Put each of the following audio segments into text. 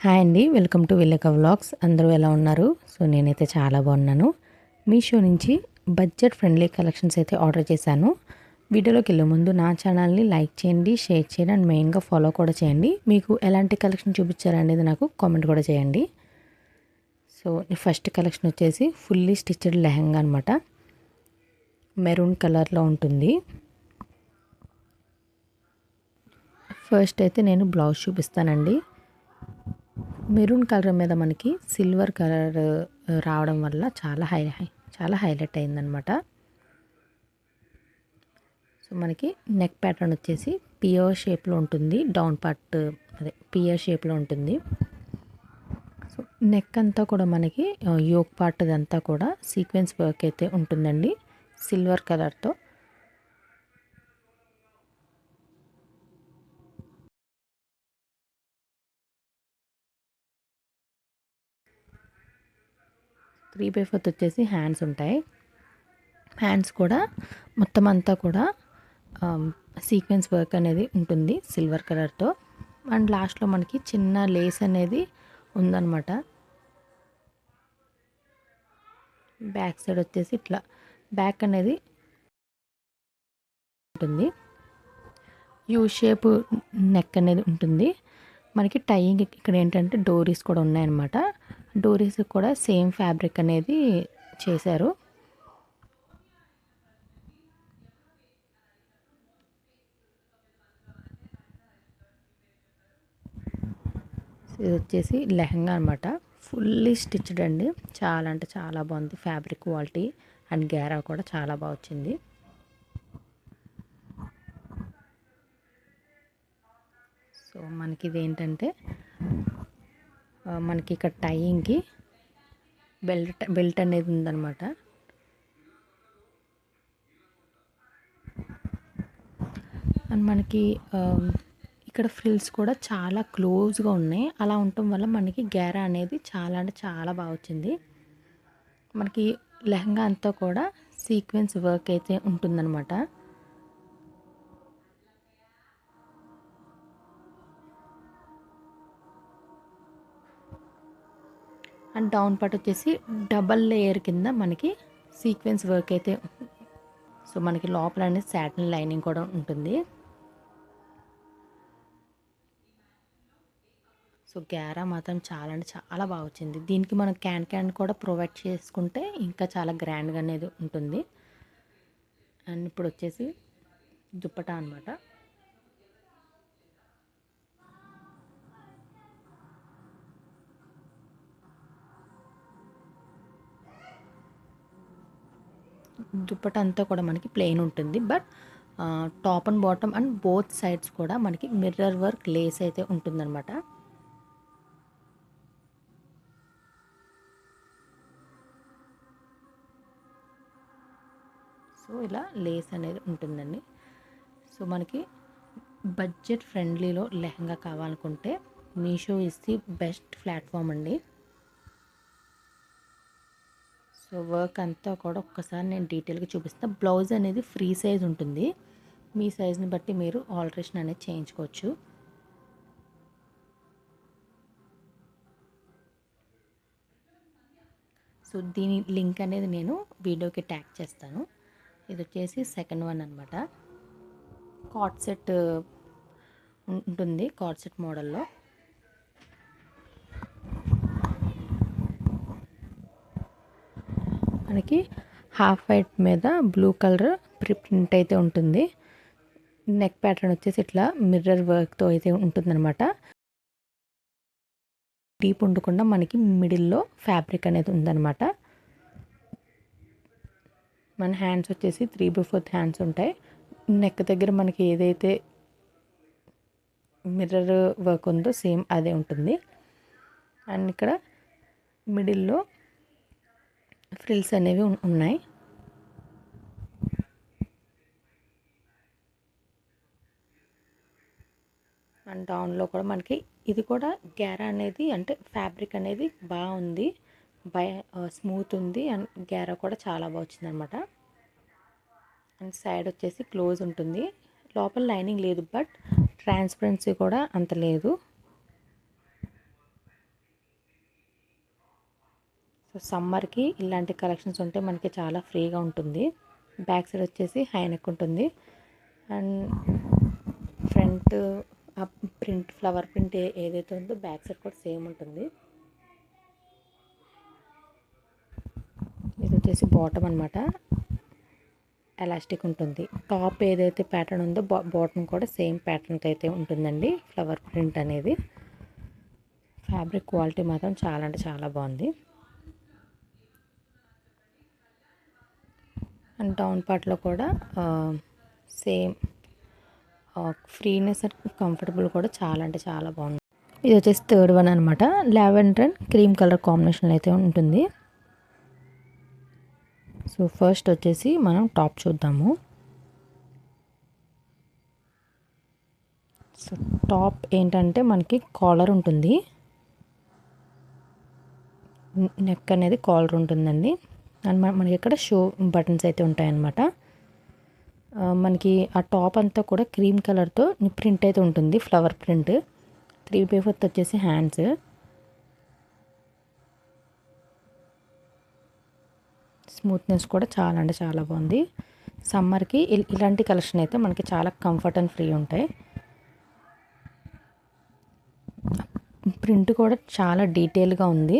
Hi అండి, welcome to విలేక vlogs. అందరూ ఎలా ఉన్నారు? సో నేనైతే చాలా బాగున్నాను. మీషో నుంచి బడ్జెట్ ఫ్రెండ్లీ కలెక్షన్స్ అయితే ఆర్డర్ చేశాను. వీడియోలోకి వెళ్ళే ముందు నా ఛానల్ని లైక్ చేయండి, షేర్ చేయండి అండ్ మెయిన్గా ఫాలో కూడా చేయండి. మీకు ఎలాంటి కలెక్షన్ చూపించారనేది నాకు కామెంట్ కూడా చేయండి. సో ఫస్ట్ కలెక్షన్ వచ్చేసి ఫుల్లీ స్టిచ్డ్ లెహంగా అనమాట. మెరూన్ కలర్లో ఉంటుంది. ఫస్ట్ అయితే నేను బ్లౌజ్ చూపిస్తానండి. మెరూన్ కలర్ మీద మనకి సిల్వర్ కలర్ రావడం వల్ల చాలా హైలైట్ అయిందనమాట. సో మనకి నెక్ ప్యాటర్న్ వచ్చేసి పియర్ షేప్లో ఉంటుంది. డౌన్ పార్ట్ పియర్ షేప్లో ఉంటుంది. సో నెక్ అంతా కూడా మనకి యోక్ పార్ట్ అంతా కూడా సీక్వెన్స్ వర్క్ అయితే ఉంటుందండి సిల్వర్ కలర్తో. త్రీ బై ఫోర్త్ వచ్చేసి హ్యాండ్స్ ఉంటాయి. హ్యాండ్స్ కూడా మొత్తం అంతా కూడా సీక్వెన్స్ వర్క్ అనేది ఉంటుంది సిల్వర్ కలర్తో. అండ్ లాస్ట్లో మనకి చిన్న లేస్ అనేది ఉందన్నమాట. బ్యాక్ సైడ్ వచ్చేసి ఇట్లా బ్యాక్ అనేది ఉంటుంది. యూ షేప్ నెక్ అనేది ఉంటుంది. మనకి టైయింగ్ ఇక్కడ ఏంటంటే డోరీస్ కూడా ఉన్నాయన్నమాట. డోరీస్ కూడా సేమ్ ఫ్యాబ్రిక్ అనేది చేశారు. ఇది వచ్చేసి లెహంగా అనమాట. ఫుల్లీ స్టిచ్డ్ అండి. చాలా అంటే చాలా బాగుంది. ఫ్యాబ్రిక్ క్వాలిటీ అండ్ గ్యారా కూడా చాలా బాగా వచ్చింది. సో మనకి ఇది ఏంటంటే మనకి ఇక్కడ టైయింగ్కి బెల్ట్ అనేది ఉందన్నమాట. అండ్ మనకి ఇక్కడ ఫ్రిల్స్ కూడా చాలా క్లోజ్గా ఉన్నాయి. అలా ఉండటం వల్ల మనకి గ్యారా అనేది చాలా అంటే చాలా బాగా వచ్చింది. మనకి లెహంగా అంతా కూడా సీక్వెన్స్ వర్క్ అయితే ఉంటుందన్నమాట. అండ్ డౌన్ పార్ట్ వచ్చేసి డబల్ లేయర్ కింద మనకి సీక్వెన్స్ వర్క్ అయితే. సో మనకి లోపల అనేది సాటిన్ లైనింగ్ కూడా ఉంటుంది. సో గ్యారా మాత్రం చాలా అంటే చాలా బాగా వచ్చింది. దీనికి మనం క్యాన్ కూడా ప్రొవైడ్ చేసుకుంటే ఇంకా చాలా గ్రాండ్గా అనేది ఉంటుంది. అండ్ ఇప్పుడు వచ్చేసి దుప్పటా అనమాట. దుప్పటా అంతా కూడా మనకి ప్లెయిన్ ఉంటుంది. But top and bottom and both sides కూడా మనకి మిర్రర్ వర్క్ లేస్ అయితే ఉంటుందన్నమాట. సో ఇలా లేస్ అనేది ఉంటుందండి. సో మనకి బడ్జెట్ ఫ్రెండ్లీలో లెహంగా కావాలనుకుంటే Meesho is the best platform అండి. సో వర్క్ అంతా కూడా ఒక్కసారి నేను డీటెయిల్గా చూపిస్తాను. బ్లౌజ్ అనేది ఫ్రీ సైజ్ ఉంటుంది. మీ సైజ్ని బట్టి మీరు ఆల్టరేషన్ అనేది చేయించుకోవచ్చు. సో దీని లింక్ అనేది నేను వీడియోకి ట్యాగ్ చేస్తాను. ఇది వచ్చేసి సెకండ్ వన్ అనమాట. కార్డ్ సెట్ ఉంటుంది. కార్డ్ సెట్ మోడల్లో మనకి హాఫ్ వైట్ మీద బ్లూ కలర్ ప్రింట్ అయితే ఉంటుంది. నెక్ ప్యాటర్న్ వచ్చేసి ఇట్లా మిర్రర్ వర్క్తో అయితే ఉంటుందన్నమాట. డీప్ ఉండకుండా మనకి మిడిల్లో ఫ్యాబ్రిక్ అనేది ఉందన్నమాట. మన హ్యాండ్స్ వచ్చేసి 3/4 హ్యాండ్స్ ఉంటాయి. నెక్ దగ్గర మనకి ఏదైతే మిర్రర్ వర్క్ ఉందో సేమ్ అదే ఉంటుంది. అండ్ ఇక్కడ మిడిల్లో ఫ్రిల్స్ అనేవి ఉన్నాయి. అండ్ డౌన్లో కూడా మనకి ఇది కూడా గ్యారా అనేది అంటే ఫ్యాబ్రిక్ అనేది బాగుంది. స్మూత్ ఉంది అండ్ గ్యారా కూడా చాలా బాగా వచ్చిందనమాట. అండ్ సైడ్ వచ్చేసి క్లోజ్ ఉంటుంది. లోపల లైనింగ్ లేదు, బట్ ట్రాన్స్పరెన్సీ కూడా అంత లేదు. సో సమ్మర్కి ఇలాంటి కలెక్షన్స్ ఉంటే మనకి చాలా ఫ్రీగా ఉంటుంది. బ్యాక్ సైడ్ వచ్చేసి హై నెక్ ఉంటుంది. అండ్ ఫ్రంట్ ఆ ప్రింట్ ఫ్లవర్ ప్రింట్ ఏదైతే ఉందో బ్యాక్ సైడ్ కూడా సేమ్ ఉంటుంది. ఇది వచ్చేసి బాటమ్ అనమాట. ఎలాస్టిక్ ఉంటుంది. టాప్ ఏదైతే ప్యాటర్న్ ఉందో బాటమ్ కూడా సేమ్ ప్యాటర్న్తో అయితే ఉంటుందండి. ఫ్లవర్ ప్రింట్ అనేది. ఫ్యాబ్రిక్ క్వాలిటీ మాత్రం చాలా అంటే చాలా బాగుంది. అండ్ డౌన్ పార్ట్లో కూడా సేమ్ ఫ్రీనెస్ అండ్ కంఫర్టబుల్ కూడా చాలా అంటే చాలా బాగుంది. ఇది వచ్చేసి థర్డ్ వన్ అనమాట. Lavender and cream colour combination అయితే ఉంటుంది. సో ఫస్ట్ వచ్చేసి మనం టాప్ చూద్దాము. సో టాప్ ఏంటంటే మనకి కాలర్ ఉంటుంది. నెక్ అనేది కాలర్ ఉంటుందండి. అండ్ మనకి ఇక్కడ షో బటన్స్ అయితే ఉంటాయన్నమాట. మనకి ఆ టాప్ అంతా కూడా క్రీమ్ కలర్తో ప్రింట్ అయితే ఉంటుంది. Flower print. 3/4 వచ్చేసి హ్యాండ్స్. స్మూత్నెస్ కూడా చాలా అంటే చాలా బాగుంది. సమ్మర్కి ఇలాంటి కలెక్షన్ అయితే మనకి చాలా కంఫర్ట్ అండ్ ఫ్రీ ఉంటాయి. ప్రింట్ కూడా చాలా డీటెయిల్గా ఉంది.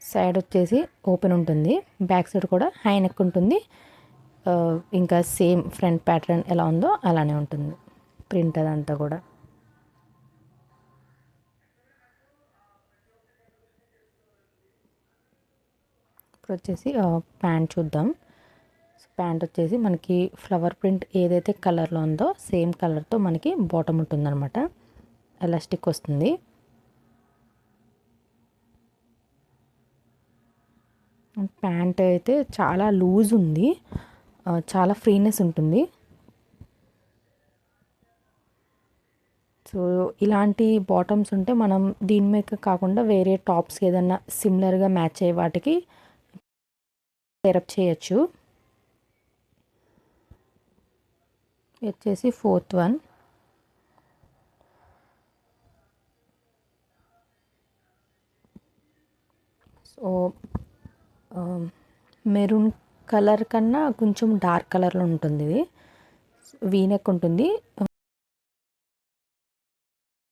సైడ్ వచ్చేసి ఓపెన్ ఉంటుంది. బ్యాక్ సైడ్ కూడా హై నెక్ ఉంటుంది. ఇంకా సేమ్ ఫ్రంట్ ప్యాటర్న్ ఎలా ఉందో అలానే ఉంటుంది ప్రింట్ అదంతా కూడా. ఇప్పుడు వచ్చేసి ప్యాంట్ చూద్దాం. ప్యాంట్ వచ్చేసి మనకి ఫ్లవర్ ప్రింట్ ఏదైతే కలర్లో ఉందో సేమ్ కలర్తో మనకి బాటమ్ ఉంటుందన్నమాట. ఎలాస్టిక్ వస్తుంది. ప్యాంట్ అయితే చాలా లూజ్ ఉంది. చాలా ఫ్రీనెస్ ఉంటుంది. సో ఇలాంటి బాటమ్స్ ఉంటే మనం దీని మీద కాకుండా వేరే టాప్స్కి ఏదన్నా సిమిలర్గా మ్యాచ్ అయ్యే వాటికి పేరప్ చేయొచ్చు. వచ్చేసి fourth one. So maroon colour కన్నా కొంచెం డార్క్ కలర్లో ఉంటుంది. ఇది వీనెక్ ఉంటుంది.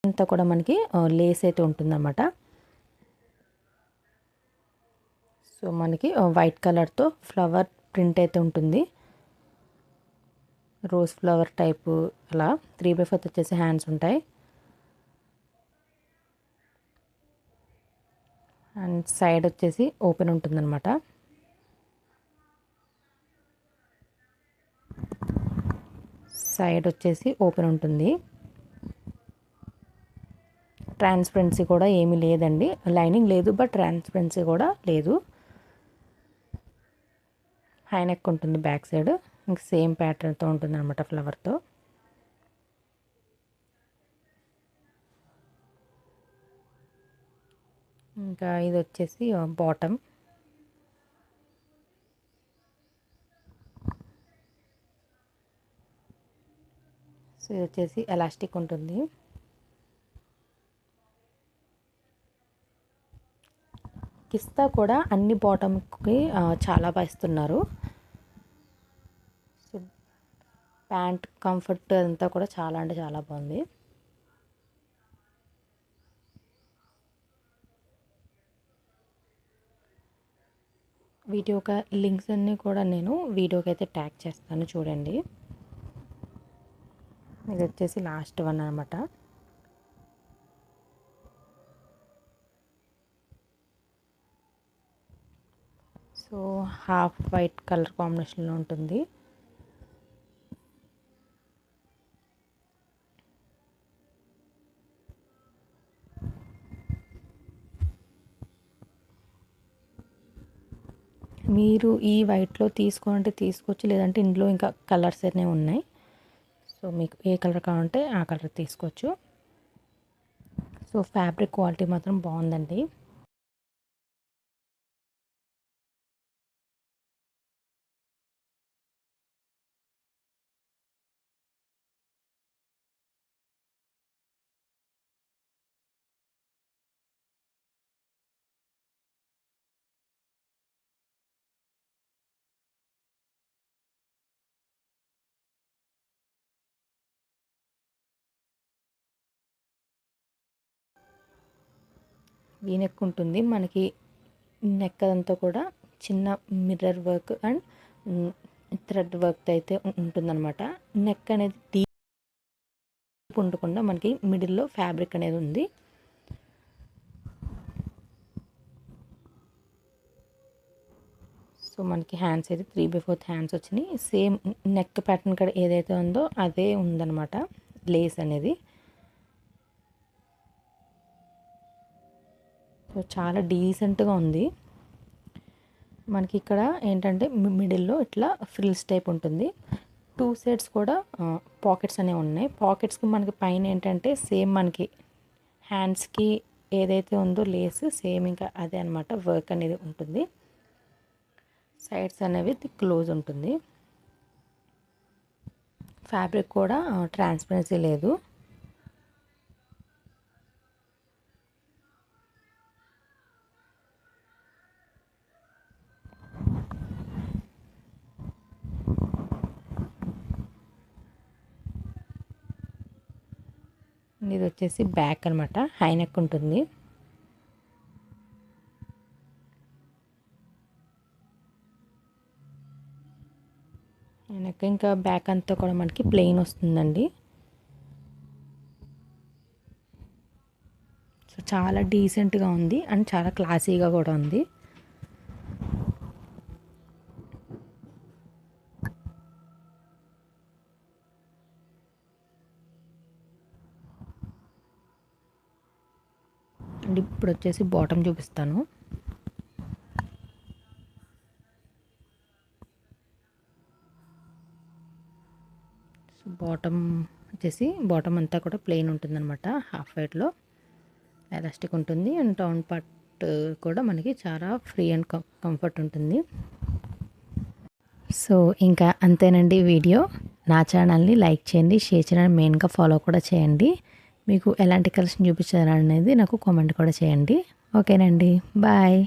అంతా కూడా మనకి లేస్ అయితే ఉంటుందన్నమాట. సో మనకి వైట్ కలర్తో ఫ్లవర్ ప్రింట్ అయితే ఉంటుంది. రోజ్ ఫ్లవర్ టైపు అలా 3/4 వచ్చేసి హ్యాండ్స్ ఉంటాయి. అండ్ సైడ్ వచ్చేసి ఓపెన్ ఉంటుందన్నమాట. సైడ్ వచ్చేసి ఓపెన్ ఉంటుంది. ట్రాన్స్పరెన్సీ కూడా ఏమీ లేదండి. లైనింగ్ లేదు, బట్ ట్రాన్స్పరెన్సీ కూడా లేదు. హై నెక్ ఉంటుంది బ్యాక్ సైడ్. ఇంక సేమ్ ప్యాటర్న్తో ఉంటుంది అనమాట ఫ్లవర్తో. ఇంకా ఇది వచ్చేసి బాటమ్. సో ఇది వచ్చేసి ఎలాస్టిక్ ఉంటుంది. కిస్తా కూడా అన్ని బాటమ్కి చాలా బాగా ఇస్తున్నారు. సో ప్యాంట్ కంఫర్ట్ అంతా కూడా చాలా అంటే చాలా బాగుంది. వీటి యొక్క లింక్స్ అన్నీ కూడా నేను వీడియోకి అయితే ట్యాగ్ చేస్తాను, చూడండి. ఇది వచ్చేసి లాస్ట్ వన్ అనమాట. సో హాఫ్ వైట్ కలర్ కాంబినేషన్లో ఉంటుంది. మీరు ఈ వైట్లో తీసుకోవాలంటే తీసుకోవచ్చు, లేదంటే ఇందులో ఇంకా కలర్స్ అనేవి ఉన్నాయి. సో మీకు ఏ కలర్ కావాలంటే ఆ కలర్ తీసుకోవచ్చు. సో ఫ్యాబ్రిక్ క్వాలిటీ మాత్రం బాగుందండి. నెక్ ఉంటుంది. మనకి నెక్ అంతా కూడా చిన్న mirror work and thread work అయితే ఉంటుందన్నమాట. నెక్ అనేది డీప్ ఉండకుండా మనకి మిడిల్లో ఫ్యాబ్రిక్ అనేది ఉంది. సో మనకి హ్యాండ్స్ అయితే 3/4 హ్యాండ్స్ వచ్చినాయి. సేమ్ నెక్ ప్యాటర్న్ కూడా ఏదైతే ఉందో అదే ఉందన్నమాట లేస్ అనేది. సో చాలా డీసెంట్గా ఉంది. మనకి ఇక్కడ ఏంటంటే మిడిల్లో ఇట్లా ఫ్రిల్స్ టైప్ ఉంటుంది. 2 సైడ్స్ కూడా పాకెట్స్ అనేవి ఉన్నాయి. పాకెట్స్కి మనకి పైన ఏంటంటే సేమ్ మనకి హ్యాండ్స్కి ఏదైతే ఉందో లేస్ సేమ్ ఇంకా అదే అనమాట వర్క్ అనేది ఉంటుంది. సైడ్స్ అనేవి క్లోజ్ ఉంటుంది. ఫ్యాబ్రిక్ కూడా ట్రాన్స్పరెన్సీ లేదు. ఇది వచ్చేసి బ్యాక్ అనమాట, హై నెక్ ఉంటుంది. నెక్ ఇంకా బ్యాక్ అంతా కూడా మనకి ప్లెయిన్ వస్తుందండి. సో చాలా డీసెంట్గా ఉంది అండ్ చాలా క్లాసీగా కూడా ఉంది. అండ్ ఇప్పుడు వచ్చేసి బాటమ్ చూపిస్తాను. సో బాటమ్ అంతా కూడా ప్లెయిన్ ఉంటుందన్నమాట. హాఫ్ వైట్లో ఎలాస్టిక్ ఉంటుంది అండ్ డౌన్ పార్ట్ కూడా మనకి చాలా ఫ్రీ అండ్ కంఫర్ట్ ఉంటుంది. సో ఇంకా అంతేనండి వీడియో. నా ఛానల్ని లైక్ చేయండి, షేర్ చేయండి, మెయిన్గా ఫాలో కూడా చేయండి. మీకు ఎలాంటి కలెక్షన్ చూపించారనేది నాకు కామెంట్ కూడా చేయండి. ఓకేనండి, బాయ్.